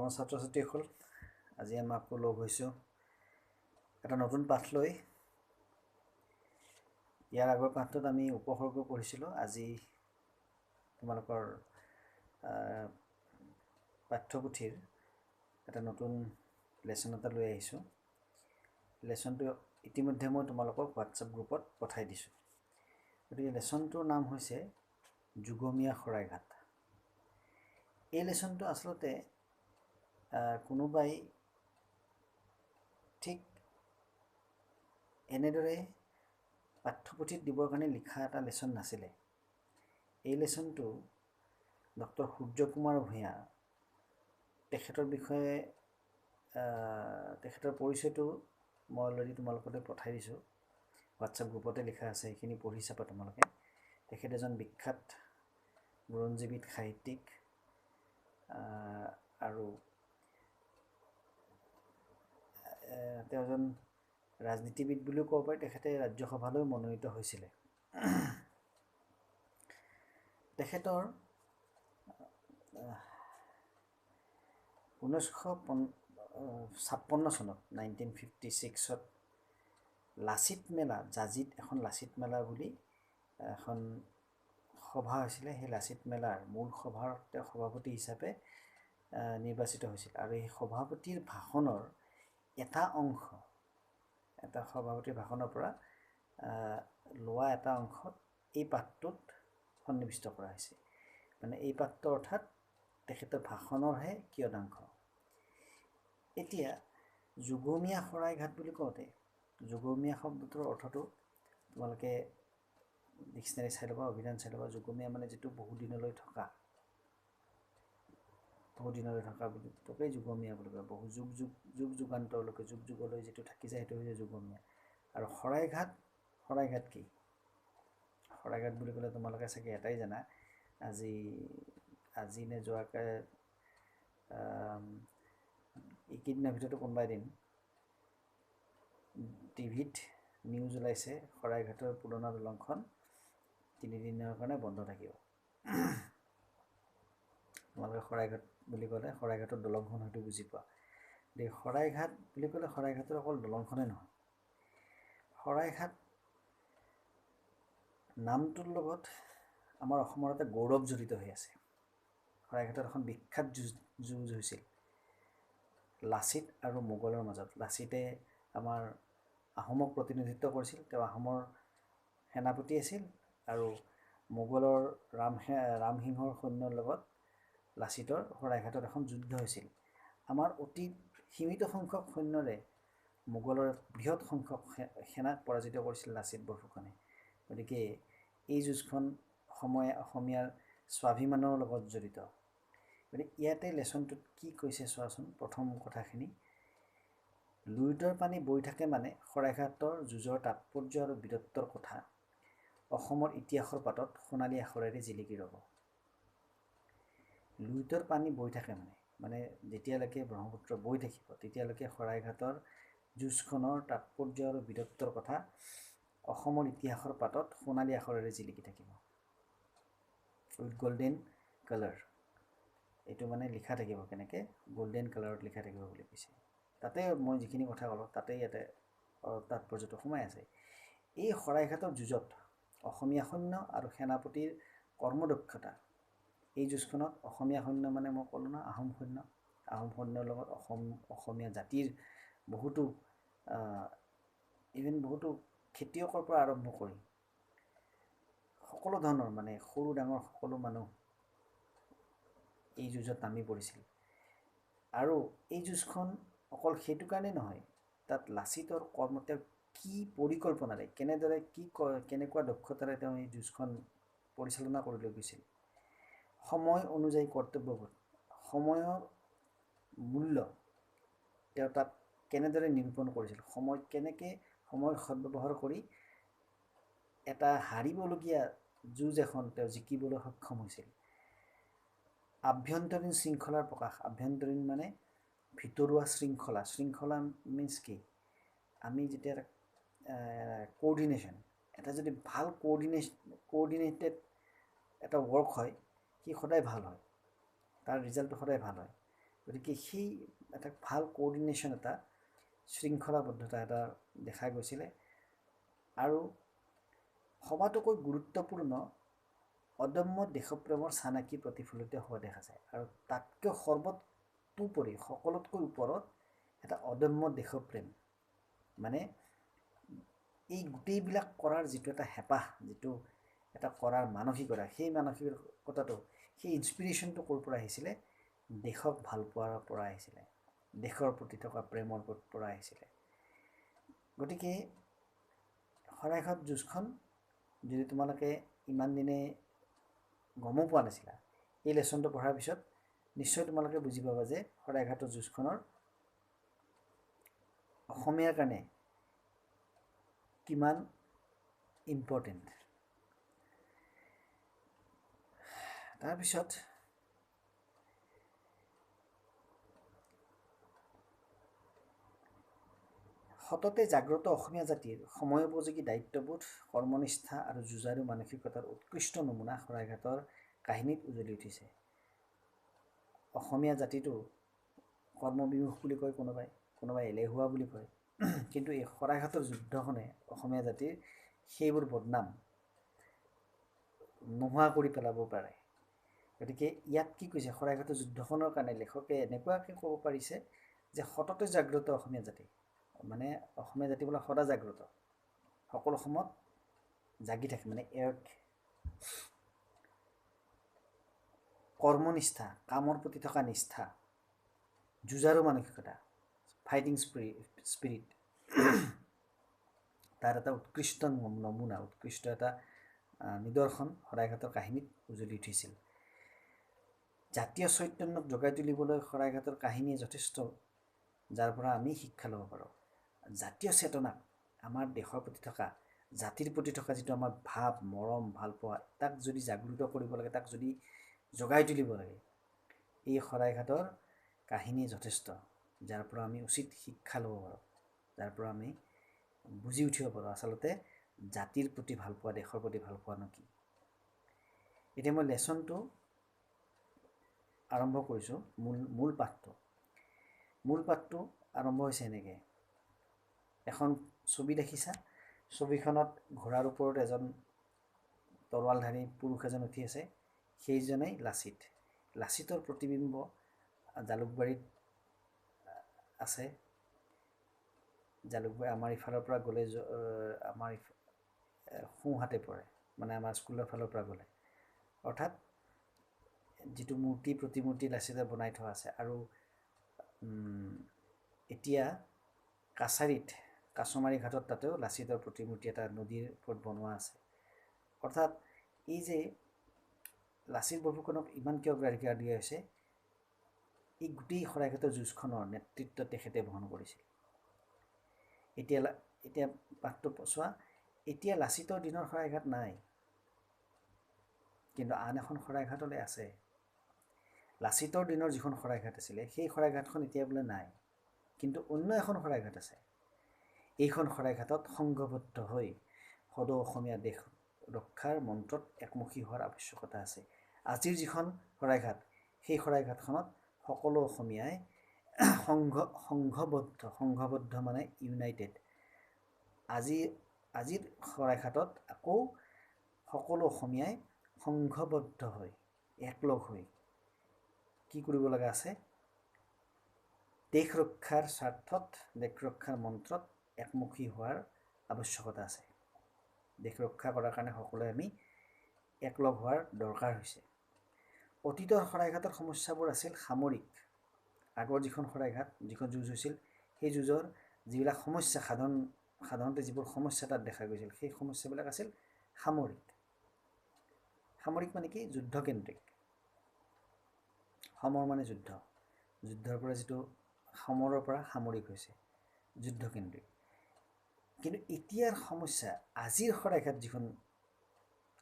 মৰমৰ ছাত্ৰ ছাত্ৰীসকল, আজি আমি আকৌ লগ হৈছোঁ এটা নতুন পাঠ লৈ। ইয়াৰ আগৰ পাঠটোত আমি উপসৰ্গ পঢ়িছিলোঁ। আজি তোমালোকৰ পাঠ্যপুথিৰ এটা নতুন লেচন এটা লৈ আহিছোঁ। লেচনটো ইতিমধ্যে মই তোমালোকক হোৱাটছআপ গ্ৰুপত পঠাই দিছোঁ। গতিকে লেচনটোৰ নাম হৈছে যুগমীয়া শৰাইঘাট। এই লেচনটো আচলতে কোনোবাই ঠিক এনেদৰে পাঠ্যপুথিত দিবৰ কাৰণে লিখা এটা লেচন নাছিলে। এই লেচনটো ডক্টৰ সূৰ্য কুমাৰ ভূঞা, তেখেতৰ বিষয়ে তেখেতৰ পৰিচয়টো মই অলৰেডি তোমালোকলৈ পঠাই দিছোঁ। হোৱাটছআপ গ্ৰুপতে লিখা আছে, সেইখিনি পঢ়ি চাবা তোমালোকে। তেখেত এজন বিখ্যাত বুৰঞ্জীবিদ, সাহিত্যিক আৰু তেওঁ এজন ৰাজনীতিবিদ বুলিও ক'ব পাৰি। তেখেতে ৰাজ্যসভালৈ মনোনীত হৈছিলে। তেখেতৰ 1956 চনত 1956ত লাচিত মেলা, জাজিত এখন লাচিত মেলা বুলি এখন সভা হৈছিলে। সেই লাচিত মেলাৰ মূল সভাৰ তেওঁ সভাপতি হিচাপে নিৰ্বাচিত হৈছিল। আৰু এই সভাপতিৰ ভাষণৰ এটা অংশ, এটা সভাপতিৰ ভাষণৰ পৰা লোৱা এটা অংশত এই পাঠটোত সন্নিৱিষ্ট কৰা হৈছে। মানে এই পাঠটো অৰ্থাৎ তেখেতৰ ভাষণৰহে কিয়দাংশ। এতিয়া যুগমীয়া শৰাইঘাট বুলি কওঁতে যুগমীয়া শব্দটোৰ অৰ্থটো তোমালোকে ডিক্সনাৰী চাই ল'বা, অভিধান চাই ল'বা। যুগমীয়া মানে যিটো বহুদিনলৈ থকা বুলি তোকেই যুগমীয়া বুলি কয়। বহু যুগ যুগান্তৰলৈকে, যুগ যুগলৈ যিটো থাকি যায় সেইটো হৈছে যুগমীয়া। আৰু শৰাইঘাট কি? শৰাইঘাট বুলি ক'লে তোমালোকে চাগে এটাই জানা, আজি নে যোৱাকে এইকেইদিনৰ ভিতৰতো কোনোবা এদিন টিভিত নিউজ ওলাইছে, শৰাইঘাটৰ পুৰণা দলংখন 3 দিনৰ কাৰণে বন্ধ থাকিব। তোমালোকে শৰাইঘাট বুলি ক'লে শৰাইঘাটৰ দলংখন হয়তো বুজি পোৱা। গতিকে শৰাইঘাট বুলি ক'লে শৰাইঘাটৰ অকল দলংখনেই নহয়, শৰাইঘাট নামটোৰ লগত আমাৰ অসমৰ এটা গৌৰৱ জড়িত হৈ আছে। শৰাইঘাটত এখন বিখ্যাত যুঁজ হৈছিল লাচিত আৰু মোগলৰ মাজত। লাচিতে আমাৰ আহোমক প্ৰতিনিধিত্ব কৰিছিল, তেওঁ আহোমৰ সেনাপতি আছিল। আৰু মোগলৰ ৰামসিংহৰ সৈন্যৰ লগত লাচিতৰ শৰাইঘাটত এখন যুদ্ধ হৈছিল। আমাৰ অতি সীমিত সংখ্যক সৈন্যৰে মোগলৰ বৃহৎ সংখ্যক সেনাক পৰাজিত কৰিছিল লাচিত বৰফুকনে। গতিকে এই যুঁজখন অসমীয়াৰ স্বাভিমানৰ লগত জড়িত। গতিকে ইয়াতে লেচনটোত কি কৈছে চোৱাচোন। প্ৰথম কথাখিনি, লুইতৰ পানী বৈ থাকে মানে শৰাইঘাটৰ যুঁজৰ তাৎপৰ্য আৰু বীৰত্বৰ কথা অসমৰ ইতিহাসৰ পাতত সোণালী আখৰেৰে জিলিকি ৰ'ব। লুইতৰ পানী বৈ থাকে মানে যেতিয়ালৈকে ব্ৰহ্মপুত্ৰ বৈ থাকিব তেতিয়ালৈকে শৰাইঘাটৰ যুঁজখনৰ তাৎপৰ্য আৰু বীৰত্বৰ কথা অসমৰ ইতিহাসৰ পাতত সোণালী আখৰেৰে জিলিকি থাকিব। উইথ গল্ডেন কালাৰ, এইটো মানে লিখা থাকিব। কেনেকৈ? গল্ডেন কালাৰত লিখা থাকিব বুলি কৈছে। তাতে মই যিখিনি কথা ক'লোঁ তাতে ইয়াতে তাৎপৰ্যটো সোমাই আছে। এই শৰাইঘাটৰ যুঁজত অসমীয়া সৈন্য আৰু সেনাপতিৰ কৰ্মদক্ষতা, এই যুঁজখনত অসমীয়া সৈন্য মানে মই ক'লোঁ না, আহোম সৈন্যৰ লগত অসমীয়া জাতিৰ বহুতো বহুতো খেতিয়কৰ পৰা আৰম্ভ কৰি সকলো ধৰণৰ মানে সৰু ডাঙৰ সকলো মানুহ এই যুঁজত নামি পৰিছিল। আৰু এই যুঁজখন অকল সেইটো কাৰণেই নহয়, তাত লাচিতৰ তেওঁ কি পৰিকল্পনাৰে, কেনেকুৱা দক্ষতাৰে তেওঁ এই যুঁজখন পৰিচালনা কৰি লৈ গৈছিল। সময় অনুযায়ী কৰ্তব্যবোধ, সময়ৰ মূল্য তেওঁ তাত কেনেদৰে নিৰূপণ কৰিছিল। সময় সদ্ব্যৱহাৰ কৰি এটা হাৰিবলগীয়া যুঁজ এখন তেওঁ জিকিবলৈ সক্ষম হৈছিল। আভ্যন্তৰীণ শৃংখলাৰ প্ৰকাশ, আভ্যন্তৰীণ মানে ভিতৰুৱা শৃংখলা মিন্স কি? আমি যেতিয়া কোঅৰ্ডিনেশ্যন, এটা যদি ভাল কোঅৰ্ডিনেটেড এটা ৱৰ্ক হয়, সি সদায় ভাল হয়, তাৰ ৰিজাল্টটো সদায় ভাল হয়। গতিকে সেই এটা ভাল কোঅৰ্ডিনেশ্যন এটা শৃংখলাবদ্ধতা এটা দেখা গৈছিলে আৰু সবাতোকৈ গুৰুত্বপূৰ্ণ অদম্য দেশপ্ৰেমৰ চানাকি প্ৰতিফলিত হোৱা দেখা যায় আৰু তাতকৈ সৰ্বোপৰি সকলোতকৈ ওপৰত এটা অদম্য দেশপ্ৰেম মানে এই গোটেইবিলাক কৰাৰ যিটো এটা হেঁপাহ যিটো এটা কৰাৰ মানসিকতা সেই মানসিকতাটো সেই ইনস্পিৰেশ্যনটো ক'ৰ পৰা আহিছিলে দেশক ভাল পোৱাৰ পৰা আহিছিলে দেশৰ প্ৰতি থকা প্ৰেমৰ পৰা আহিছিলে গতিকে শৰাইঘাট যুঁজখন যদি তোমালোকে ইমান দিনে গমো পোৱা নাছিলা এই লেচনটো পঢ়াৰ পিছত নিশ্চয় তোমালোকে বুজি পাবা যে শৰাইঘাটৰ যুঁজখনৰ অসমীয়াৰ কাৰণে কিমান ইম্পৰ্টেণ্ট তাৰপিছত সততে জাগ্ৰত অসমীয়া জাতিৰ সময়োপযোগী দায়িত্ববোধ কৰ্মনিষ্ঠা আৰু যুঁজাৰু মানসিকতাৰ উৎকৃষ্ট নমুনা শৰাইঘাটৰ কাহিনীত উজলি উঠিছে অসমীয়া জাতিটো কৰ্মবিমুখ বুলি কয় কোনোবাই এলেহুৱা বুলি কয় কিন্তু এই শৰাইঘাটৰ যুদ্ধখনে অসমীয়া জাতিৰ সেইবোৰ বদনাম নোহোৱা কৰি পেলাব পাৰে গতিকে ইয়াত কি কৈছে শৰাইঘাটৰ যুদ্ধখনৰ কাৰণে লেখকে এনেকুৱাকৈ ক'ব পাৰিছে যে সততে জাগ্ৰত অসমীয়া জাতি মানে অসমীয়া জাতি বোলে সদা জাগ্ৰত সকলো সময়ত জাগি থাকে মানে কৰ্মনিষ্ঠা কামৰ প্ৰতি থকা নিষ্ঠা যুঁজাৰু মানসিকতা ফাইটিং স্পিৰিট তাৰ এটা উৎকৃষ্ট নমুনা উৎকৃষ্ট এটা নিদৰ্শন শৰাইঘাটৰ কাহিনীত উজলি উঠিছিল জাতীয় চৈতন্যক জগাই তুলিবলৈ শৰাইঘাটৰ কাহিনীয়ে যথেষ্ট যাৰ পৰা আমি শিক্ষা ল'ব পাৰোঁ জাতীয় চেতনাক আমাৰ দেশৰ প্ৰতি থকা জাতিৰ প্ৰতি থকা যিটো আমাৰ ভাৱ মৰম ভালপোৱা তাক যদি জাগৃত কৰিব লাগে তাক যদি জগাই তুলিব লাগে এই শৰাইঘাটৰ কাহিনী যথেষ্ট যাৰ পৰা আমি উচিত শিক্ষা ল'ব পাৰোঁ যাৰ পৰা আমি বুজি উঠিব পাৰোঁ আচলতে জাতিৰ প্ৰতি ভালপোৱা দেশৰ প্ৰতি ভালপোৱানো কি এতিয়া মই লেচনটো আৰম্ভ কৰিছোঁ মূল পাঠটো আৰম্ভ হৈছে এনেকৈ এখন ছবি দেখিছা ছবিখনত ঘোঁৰাৰ ওপৰত এজন তৰোৱালধাৰী পুৰুষ এজন উঠি আছে সেইজনেই লাচিতৰ প্ৰতিবিম্ব জালুকবাৰীত আছে জালুকবাৰী আমাৰ ইফালৰ পৰা গ'লে আমাৰ সোঁহাতে পৰে মানে আমাৰ স্কুলৰ ফালৰ পৰা গ'লে অৰ্থাৎ যিটো প্ৰতিমূৰ্তি লাচিতে বনাই থোৱা আছে আৰু এতিয়া কাছমাৰী ঘাটত তাতেও লাচিতৰ প্ৰতিমূৰ্তি এটা নদীৰ ওপৰত বনোৱা আছে অৰ্থাৎ এই যে লাচিত বৰফুকনক ইমান কিয় অগ্ৰাধিকাৰ দিয়া হৈছে এই গোটেই শৰাইঘাটৰ যুঁজখনৰ নেতৃত্ব তেখেতে বহন কৰিছিল এতিয়া পাঠটো চোৱা এতিয়া লাচিতৰ দিনৰ শৰাইঘাট নাই কিন্তু আন এখন শৰাইঘাটলৈ আছে লাচিতৰ দিনৰ যিখন শৰাইঘাট আছিলে সেই শৰাইঘাটখন এতিয়া বোলে নাই কিন্তু অন্য এখন শৰাইঘাট আছে এইখন শৰাইঘাটত সংঘবদ্ধ হৈ সদৌ অসমীয়া দেশ ৰক্ষাৰ মন্ত্ৰত একমুখী হোৱাৰ আৱশ্যকতা আছে আজিৰ যিখন শৰাইঘাট সেই শৰাইঘাটখনত সকলো অসমীয়াই সংঘবদ্ধ মানে ইউনাইটেড আজিৰ শৰাইঘাটত আকৌ সকলো অসমীয়াই সংঘবদ্ধ হৈ একলগ হৈ কি কৰিব লগা আছে দেশ ৰক্ষাৰ স্বাৰ্থত দেশ ৰক্ষাৰ মন্ত্ৰত একমুখী হোৱাৰ আৱশ্যকতা আছে দেশ ৰক্ষা কৰাৰ কাৰণে সকলোৱে আমি একলগ হোৱাৰ দৰকাৰ হৈছে অতীতৰ শৰাইঘাটৰ সমস্যাবোৰ আছিল সামৰিক আগৰ যিখন শৰাইঘাট যিখন যুঁজ হৈছিল সেই যুঁজৰ যিবিলাক সমস্যা সাধাৰণতে যিবোৰ সমস্যা তাত দেখা গৈছিল সেই সমস্যাবিলাক আছিল সামৰিক মানে কি যুদ্ধকেন্দ্ৰিক সমৰ মানে যুদ্ধৰ পৰা যিটো সমৰৰ পৰা সামৰিক হৈছে যুদ্ধকেন্দ্ৰিক কিন্তু এতিয়াৰ সমস্যা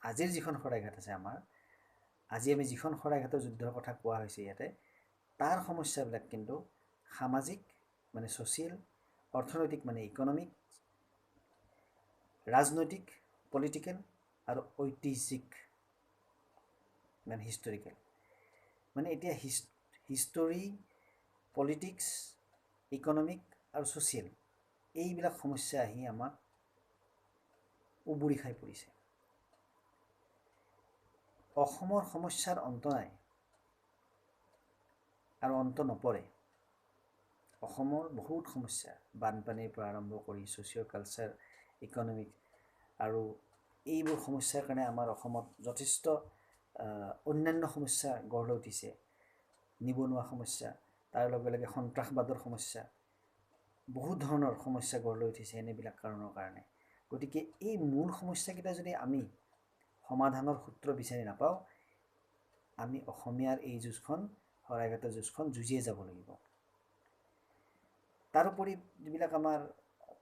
আজিৰ যিখন শৰাইঘাট আছে আমাৰ আজি আমি যিখন শৰাইঘাটৰ যুদ্ধৰ কথা কোৱা হৈছে ইয়াতে তাৰ সমস্যাবিলাক কিন্তু সামাজিক মানে ছ'চিয়েল অৰ্থনৈতিক মানে ইকনমিক ৰাজনৈতিক পলিটিকেল আৰু ঐতিহাসিক মানে হিষ্টৰিকেল মানে এতিয়া হিষ্টৰী পলিটিক্স, ইকনমিক আৰু ছ'চিয়েল এইবিলাক সমস্যা আহি আমাক উবুৰি খাই পৰিছে। অসমৰ সমস্যাৰ অন্ত নাই আৰু অন্ত নপৰে। অসমৰ বহুত সমস্যা, বানপানীৰ পৰা আৰম্ভ কৰি ছ'চিঅ' কালচাৰ, ইকনমিক আৰু এইবোৰ সমস্যাৰ কাৰণে আমাৰ অসমত যথেষ্ট অন্যান্য সমস্যা গঢ় লৈ উঠিছে। নিবনুৱা সমস্যা, তাৰ লগে লগে সন্ত্ৰাসবাদৰ সমস্যা, বহুত ধৰণৰ সমস্যা গঢ় লৈ উঠিছে এনেবিলাক কাৰণৰ কাৰণে। গতিকে এই মূল সমস্যাকেইটা যদি আমি সমাধানৰ সূত্ৰ বিচাৰি নাপাওঁ, আমি অসমীয়াৰ এই যুঁজখন, শৰাইঘাটৰ যুঁজখন যুঁজিয়ে যাব লাগিব। তাৰোপৰি যিবিলাক আমাৰ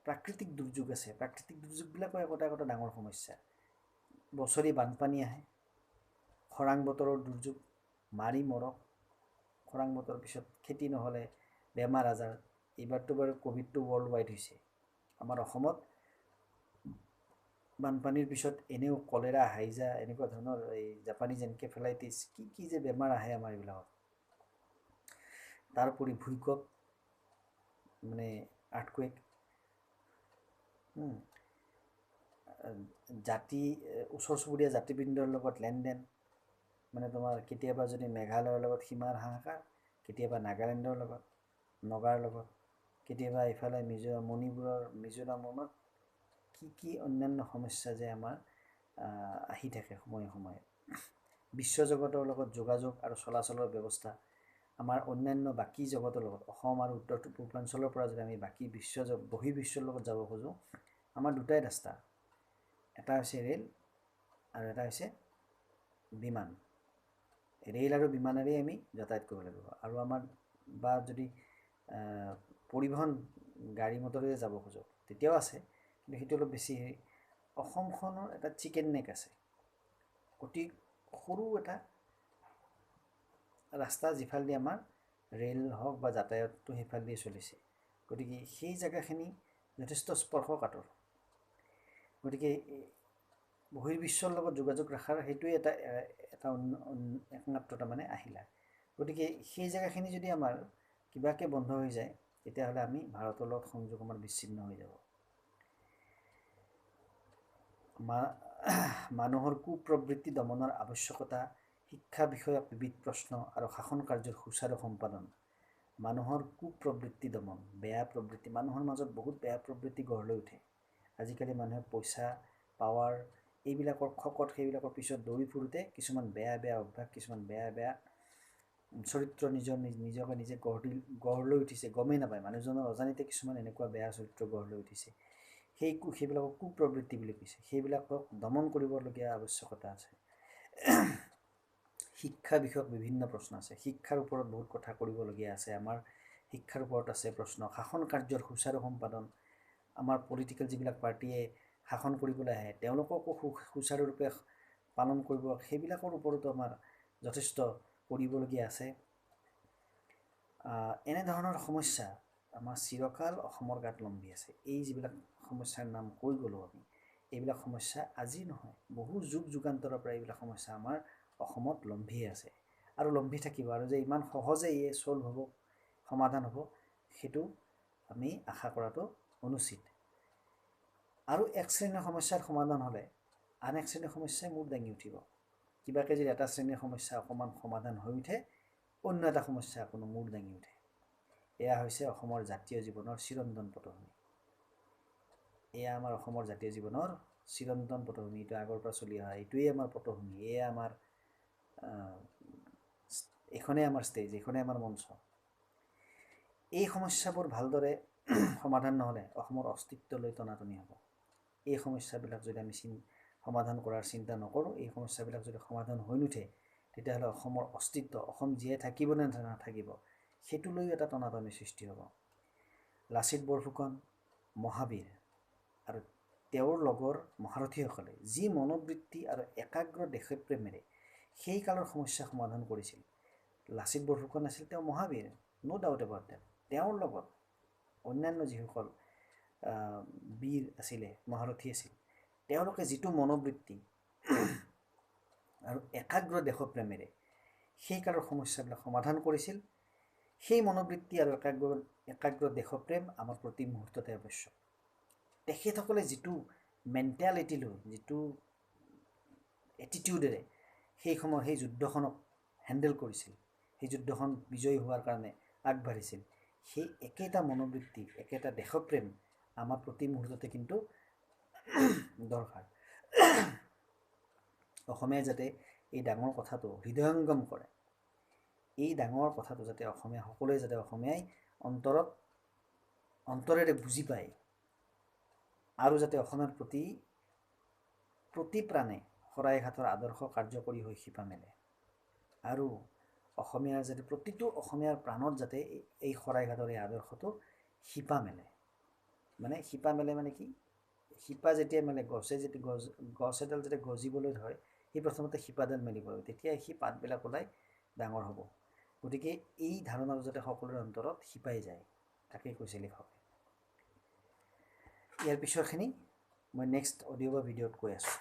প্ৰাকৃতিক দুৰ্যোগ আছে, প্ৰাকৃতিক দুৰ্যোগবিলাকো একোটা ডাঙৰ সমস্যা। বছৰি বানপানী আহে, খৰাং বতৰৰ দুৰ্যোগ, মাৰি মৰক, খৰাং বতৰৰ পিছত খেতি নহ'লে বেমাৰ আজাৰ। এইবাৰতো বাৰু ক'ভিডটো ৱৰ্ল্ড ৱাইড হৈছে। আমাৰ অসমত বানপানীৰ পিছত এনেও কলেৰা, হাইজা এনেকুৱা ধৰণৰ এই জাপানীজ এনকেফেলাইটিছ কি যে বেমাৰ আহে আমাৰ এইবিলাকত। তাৰোপৰি ভূঁইকঁপ, মানে আৰ্থকুৱেক, জাতি, ওচৰ চুবুৰীয়া জাতিবৃন্দৰ লগত লেনদেন, মানে তোমাৰ কেতিয়াবা যদি মেঘালয়ৰ লগত সীমাৰ হাহাকাৰ, কেতিয়াবা নাগালেণ্ডৰ লগত, নগাৰ লগত, কেতিয়াবা ইফালে মিজোৰামৰ কি অন্যান্য সমস্যা যে আমাৰ আহি থাকে সময়ে সময়ে। বিশ্বজগতৰ লগত যোগাযোগ আৰু চলাচলৰ ব্যৱস্থা, আমাৰ অন্যান্য বাকী জগতৰ লগত, অসম আৰু উত্তৰ পূৰ্বাঞ্চলৰ পৰা যদি আমি বাকী বহিৰ্বিশ্বৰ লগত যাব খোজোঁ, আমাৰ দুটাই ৰাস্তা, এটা হৈছে ৰেল আৰু এটা হৈছে বিমান। ৰেল আৰু বিমানেৰেই আমি যাতায়াত কৰিব লাগিব। আৰু আমাৰ বা যদি পৰিবহণ গাড়ী মটৰেৰে যাব খোজোঁ তেতিয়াও আছে, কিন্তু সেইটো অলপ বেছি। অসমখনৰ এটা চিকেন নেক আছে, অতি সৰু এটা ৰাস্তা, যিফালেদি আমাৰ ৰেল হওক বা যাতায়াতটো সেইফালেদি চলিছে। গতিকে সেই জেগাখিনি যথেষ্ট স্পৰ্শকাতৰ। গতিকে বহিৰ্বিশ্বৰ লগত যোগাযোগ ৰখাৰ সেইটোৱে এটা একমাত্ৰ তাৰমানে আহিলা। গতিকে সেই জেগাখিনি যদি আমাৰ কিবাকৈ বন্ধ হৈ যায়, তেতিয়াহ'লে আমি ভাৰতৰ লগত সংযোগ আমাৰ বিচ্ছিন্ন হৈ যাব। মানুহৰ কুপ্ৰবৃত্তি দমনৰ আৱশ্যকতা, শিক্ষা বিষয়ক বিবিধ প্ৰশ্ন আৰু শাসন কাৰ্যৰ সুচাৰু সম্পাদন। মানুহৰ কুপ্ৰবৃত্তি দমন, বেয়া প্ৰবৃত্তি, মানুহৰ মাজত বহুত বেয়া প্ৰবৃত্তি গঢ় লৈ উঠে। আজিকালি মানুহে পইচা, পাৱাৰ এইবিলাকৰ খকত, সেইবিলাকৰ পিছত দৌৰি ফুৰোঁতে কিছুমান বেয়া অভ্যাস, কিছুমান বেয়া চৰিত্ৰ নিজকে নিজে গঢ় লৈ উঠিছে, গমেই নাপায়। মানুহজনৰ অজানিতে কিছুমান এনেকুৱা বেয়া চৰিত্ৰ গঢ় লৈ উঠিছে। সেইবিলাকক কুপ্ৰবৃত্তি বুলি কৈছে। সেইবিলাকক দমন কৰিবলগীয়া আৱশ্যকতা আছে। শিক্ষা বিষয়ক বিভিন্ন প্ৰশ্ন আছে। শিক্ষাৰ ওপৰত বহুত কথা কৰিবলগীয়া আছে। আমাৰ শিক্ষাৰ ওপৰত আছে প্ৰশ্ন। শাসন কাৰ্যৰ সুচাৰু সম্পাদন, আমাৰ পলিটিকেল যিবিলাক পাৰ্টীয়ে শাসন কৰিবলৈ আহে তেওঁলোককো সুচাৰুৰূপে পালন কৰিব, সেইবিলাকৰ ওপৰতো আমাৰ যথেষ্ট কৰিবলগীয়া আছে। এনেধৰণৰ সমস্যা আমাৰ চিৰকাল অসমৰ গাত লম্ভি আছে। এই যিবিলাক সমস্যাৰ নাম কৈ গ'লোঁ আমি, এইবিলাক সমস্যা আজি নহয়, বহু যুগান্তৰৰ পৰা এইবিলাক সমস্যা আমাৰ অসমত লম্ভিয়ে আছে আৰু লম্ভি থাকিব। আৰু যে ইমান সহজে চল্ভ হ'ব, সমাধান হ'ব, সেইটো আমি আশা কৰাটো অনুচিত। আৰু এক শ্ৰেণীৰ সমস্যাৰ সমাধান হ'লে আন এক শ্ৰেণীৰ সমস্যাই মূৰ দাঙি উঠিব। কিবাকৈ যদি এটা শ্ৰেণীৰ সমস্যা অকণমান সমাধান হৈ উঠে, অন্য এটা সমস্যা কোনো মূৰ দাঙি উঠে। এয়া হৈছে অসমৰ জাতীয় জীৱনৰ চিৰন্তন পটভূমি। এয়া আমাৰ অসমৰ জাতীয় জীৱনৰ চিৰন্তন পটভূমি। এইটো আগৰ পৰা চলি অহা, এইটোৱেই আমাৰ পটভূমি। এইখনেই আমাৰ ষ্টেজ, এইখনেই আমাৰ মঞ্চ। এই সমস্যাবোৰ ভালদৰে সমাধান নহ'লে অসমৰ অস্তিত্বলৈ টনাটনি হ'ব। এই সমস্যাবিলাক যদি আমি সমাধান কৰাৰ চিন্তা নকৰোঁ, এই সমস্যাবিলাক যদি সমাধান হৈ নুঠে, তেতিয়াহ'লে অসমৰ অস্তিত্ব, অসম জীয়াই থাকিব নে নাথাকিব, সেইটো লৈ এটা টনাটনিৰ সৃষ্টি হ'ব। লাচিত বৰফুকন, মহাবীৰ আৰু তেওঁৰ লগৰ মহাৰথীসকলে যি মনোবৃত্তি আৰু একাগ্ৰ দেশপ্ৰেমেৰে সেই কালৰ সমস্যা সমাধান কৰিছিল। লাচিত বৰফুকন আছিল তেওঁ মহাবীৰ, ন' ডাউট এবাউট দেট। তেওঁৰ লগত অন্যান্য যিসকল বীৰ আছিলে, মহাৰথী আছিল, তেওঁলোকে যিটো মনোবৃত্তি আৰু একাগ্ৰ দেশপ্ৰেমেৰে সেই কালৰ সমস্যাবিলাক সমাধান কৰিছিল, সেই মনোবৃত্তি আৰু একাগ্ৰ দেশপ্ৰেম আমাৰ প্ৰতি মুহূৰ্ততে আৱশ্যক। তেখেতসকলে যিটো মেণ্টেলিটি লৈ, যিটো এটিটিউডেৰে সেই যুদ্ধখনক হেণ্ডেল কৰিছিল, সেই যুদ্ধখন বিজয়ী হোৱাৰ কাৰণে আগবাঢ়িছিল, সেই একেটা মনোবৃত্তি, একেটা দেশপ্ৰেম আমাৰ প্ৰতি মুহূৰ্ততে কিন্তু দৰকাৰ। অসমীয়াই যাতে এই ডাঙৰ কথাটো হৃদয়ংগম কৰে, এই ডাঙৰ কথাটো যাতে সকলোৱে যাতে অসমীয়াই অন্তৰেৰে বুজি পায়, আৰু যাতে অসমৰ প্ৰতি প্ৰাণে শৰাইঘাটৰ আদৰ্শ কাৰ্যকৰী হৈ শিপা মেলে, আৰু অসমীয়াৰ যাতে প্ৰতিটো অসমীয়াৰ প্ৰাণত যাতে এই শৰাইঘাটৰ এই আদৰ্শটো শিপা মেলে। মানে শিপা মেলে মানে কি? শিপা যেতিয়া মেলে, গছ এডাল যেতিয়া গজিবলৈ ধৰে, সেই প্ৰথমতে শিপাডাল মেলিব লাগিব, তেতিয়া সেই পাতবিলাক ওলাই ডাঙৰ হ'ব। গতিকে এই ধাৰণাটো যাতে সকলোৰে অন্তৰত শিপাই যায়, তাকেই কৈছে লিখকে। ইয়াৰ পিছৰখিনি মই নেক্সট অডিঅ' বা ভিডিঅ'ত কৈ আছোঁ।